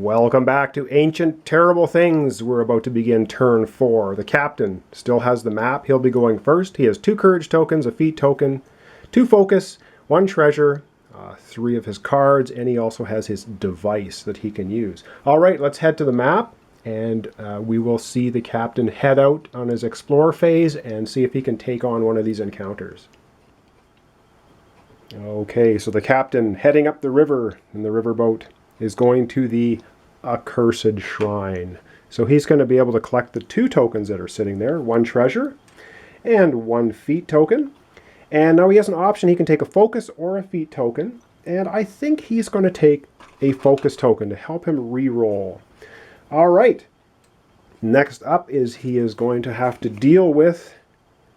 Welcome back to Ancient Terrible Things. We're about to begin turn 4. The captain still has the map. He'll be going first. He has 2 courage tokens, a feat token, 2 focus, 1 treasure, 3 of his cards, and he also has his device that he can use. All right, let's head to the map, and we will see the captain head out on his explore phase and see if he can take on one of these encounters. Okay, so the captain heading up the river in the riverboat is going to the Accursed Shrine. So he's going to be able to collect the 2 tokens that are sitting there, 1 treasure and 1 feat token. And now he has an option. He can take a focus or a feat token. And I think he's going to take a focus token to help him re-roll. All right. Next up is he is going to have to deal with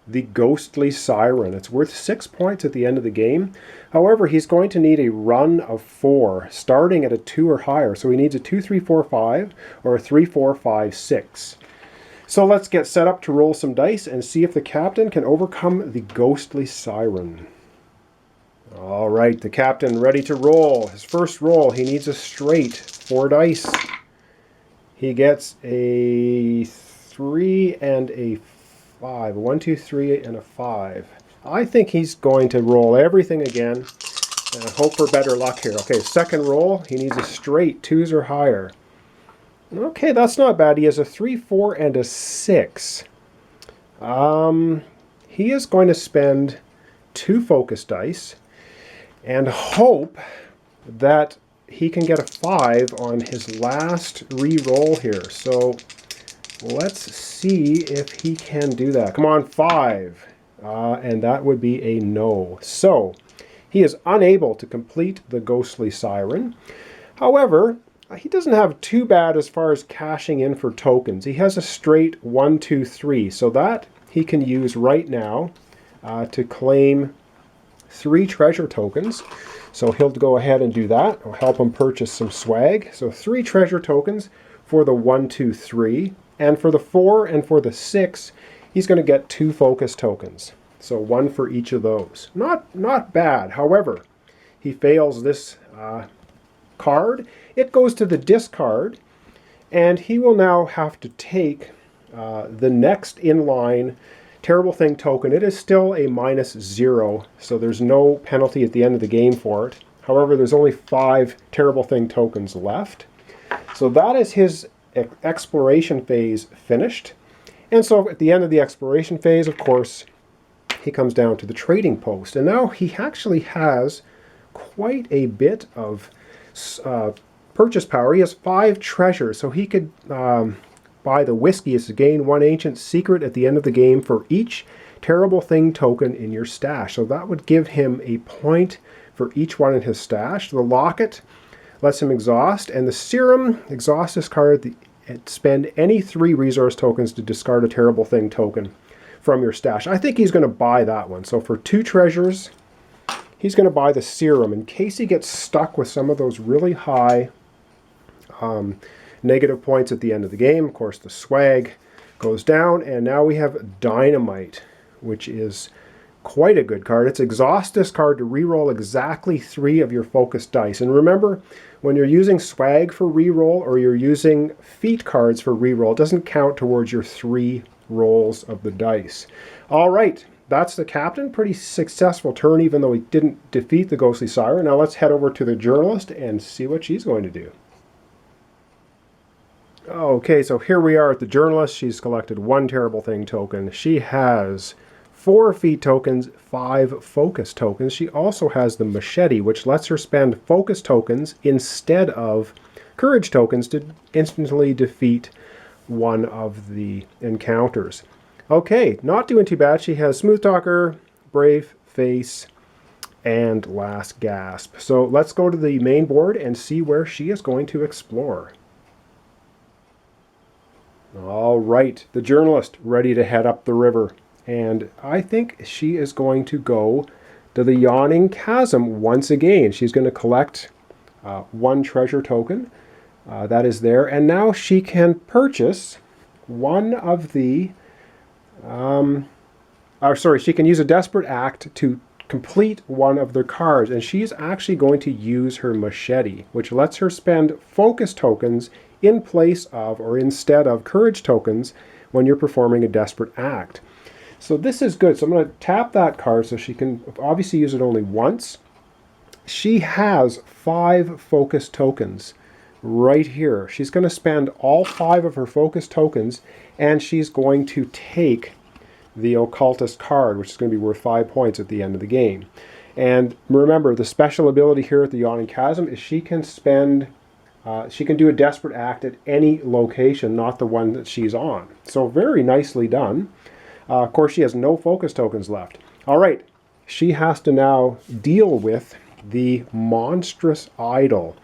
the Ghostly Siren. It's worth 6 points at the end of the game. However, he's going to need a run of 4, starting at a 2 or higher. So he needs a 2, 3, 4, 5, or a 3, 4, 5, 6. So let's get set up to roll some dice and see if the captain can overcome the Ghostly Siren. All right, the captain ready to roll. His first roll, he needs a straight, 4 dice. He gets a 3 and a 5. 1, 2, 3, and a 5. I think he's going to roll everything again and hope for better luck here. Okay, second roll, he needs a straight, 2s or higher. Okay, that's not bad. He has a 3, 4, and a 6. He is going to spend 2 focus dice and hope that he can get a 5 on his last re-roll here. So let's see if he can do that. Come on, 5. And that would be a no. So he is unable to complete the Ghostly Siren. However, he doesn't have too bad as far as cashing in for tokens. He has a straight 1, 2, 3. So that he can use right now to claim 3 treasure tokens. So he'll go ahead and do that. I'll help him purchase some swag. So 3 treasure tokens for the 1, 2, 3. And for the 4 and for the 6, he's going to get 2 focus tokens. So 1 for each of those. Not bad. However, he fails this card. It goes to the discard, and he will now have to take the next in line Terrible Thing token. It is still a -0, so there's no penalty at the end of the game for it. However, there's only 5 Terrible Thing tokens left. So that is his exploration phase finished. And so at the end of the exploration phase, of course, he comes down to the trading post. And now he actually has quite a bit of purchase power. He has 5 treasures, so he could buy the whiskey is to gain 1 ancient secret at the end of the game for each Terrible Thing token in your stash. So that would give him a point for each one in his stash. The locket lets him exhaust, and the serum exhaust this card. Spend any 3 resource tokens to discard a Terrible Thing token from your stash. I think he's going to buy that one. So for 2 treasures, he's going to buy the serum in case he gets stuck with some of those really high negative points at the end of the game. Of course, the swag goes down, and now we have Dynamite, which is quite a good card. It's exhaust this card to reroll exactly 3 of your focus dice. And remember, when you're using swag for reroll or you're using feat cards for reroll, it doesn't count towards your 3 rolls of the dice. All right, that's the captain. Pretty successful turn, even though he didn't defeat the Ghostly Siren. Now let's head over to the journalist and see what she's going to do. Okay, so here we are at the journalist. She's collected 1 Terrible Thing token. She has 4 feat tokens, 5 focus tokens. She also has the machete, which lets her spend focus tokens instead of courage tokens to instantly defeat one of the encounters. Okay, not doing too bad. She has Smooth Talker, Brave Face, and Last Gasp. So let's go to the main board and see where she is going to explore. All right, the journalist ready to head up the river. And I think she is going to go to the Yawning Chasm once again. She's going to collect 1 treasure token. That is there. And now she can purchase one of the... she can use a Desperate Act to complete one of their cards, and she's actually going to use her machete, which lets her spend focus tokens in place of or instead of courage tokens when you're performing a desperate act. So this is good. So I'm going to tap that card so she can obviously use it only once. She has 5 focus tokens right here. She's going to spend all 5 of her focus tokens, and she's going to take the occultist card, which is going to be worth 5 points at the end of the game. And remember, the special ability here at the Yawning Chasm is she can do a desperate act at any location, not the one that she's on. So very nicely done. Of course, she has no focus tokens left. All right, she has to now deal with the monstrous idol.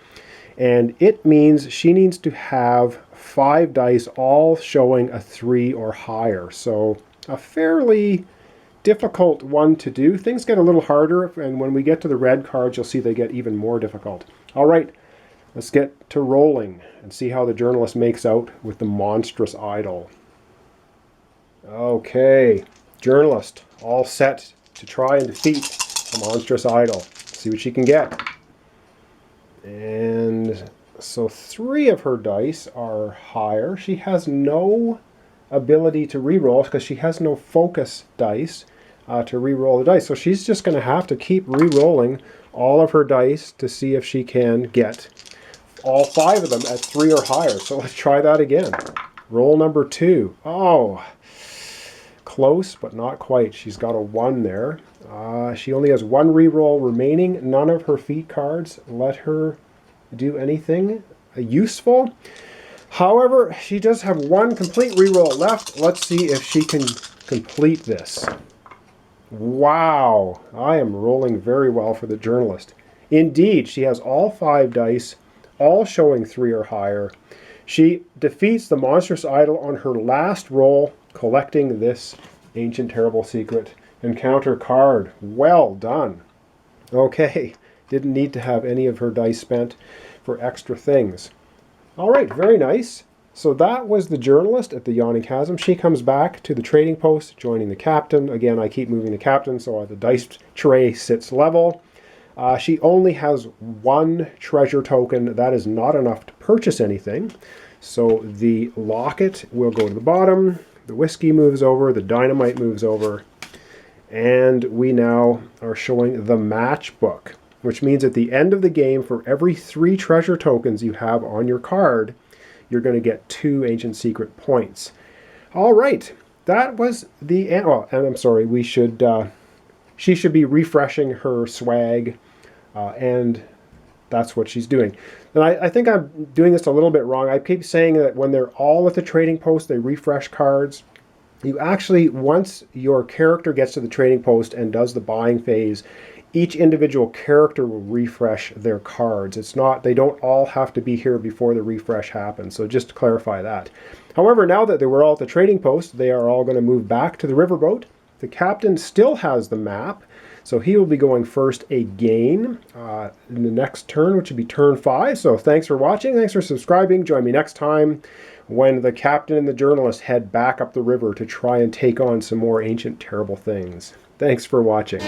And it means she needs to have 5 dice all showing a 3 or higher. So a fairly difficult one to do. Things get a little harder, and when we get to the red cards, you'll see they get even more difficult. All right, let's get to rolling and see how the journalist makes out with the monstrous idol. Okay, journalist, all set to try and defeat the monstrous idol. See what she can get. And so 3 of her dice are higher. She has no ability to reroll because she has no focus dice to reroll the dice. So she's just going to have to keep rerolling all of her dice to see if she can get all 5 of them at 3 or higher. So let's try that again. Roll number 2. Oh, close, but not quite. She's got a 1 there. She only has 1 reroll remaining. None of her feat cards let her do anything useful. However, she does have 1 complete reroll left. Let's see if she can complete this. Wow, I am rolling very well for the journalist. Indeed, she has all 5 dice, all showing 3 or higher. She defeats the monstrous idol on her last roll, collecting this ancient terrible secret encounter card. Well done. Okay, didn't need to have any of her dice spent for extra things. All right, very nice. So that was the journalist at the Yawning Chasm. She comes back to the trading post, joining the captain. Again, I keep moving the captain, so the dice tray sits level. She only has 1 treasure token. That is not enough to purchase anything. So the locket will go to the bottom. The whiskey moves over. The dynamite moves over. And we now are showing the matchbook, which means at the end of the game, for every 3 treasure tokens you have on your card, you're going to get 2 ancient secret points. All right, that was the end. Oh, and I'm sorry, she should be refreshing her swag, and that's what she's doing. And I think I'm doing this a little bit wrong. I keep saying that when they're all at the trading post, they refresh cards. You actually, once your character gets to the trading post and does the buying phase, each individual character will refresh their cards. It's not, they don't all have to be here before the refresh happens. So just to clarify that. However, now that they were all at the trading post, they are all going to move back to the riverboat. The captain still has the map, so he will be going first again in the next turn, which would be turn 5. So thanks for watching. Thanks for subscribing. Join me next time when the captain and the journalist head back up the river to try and take on some more ancient terrible things. Thanks for watching.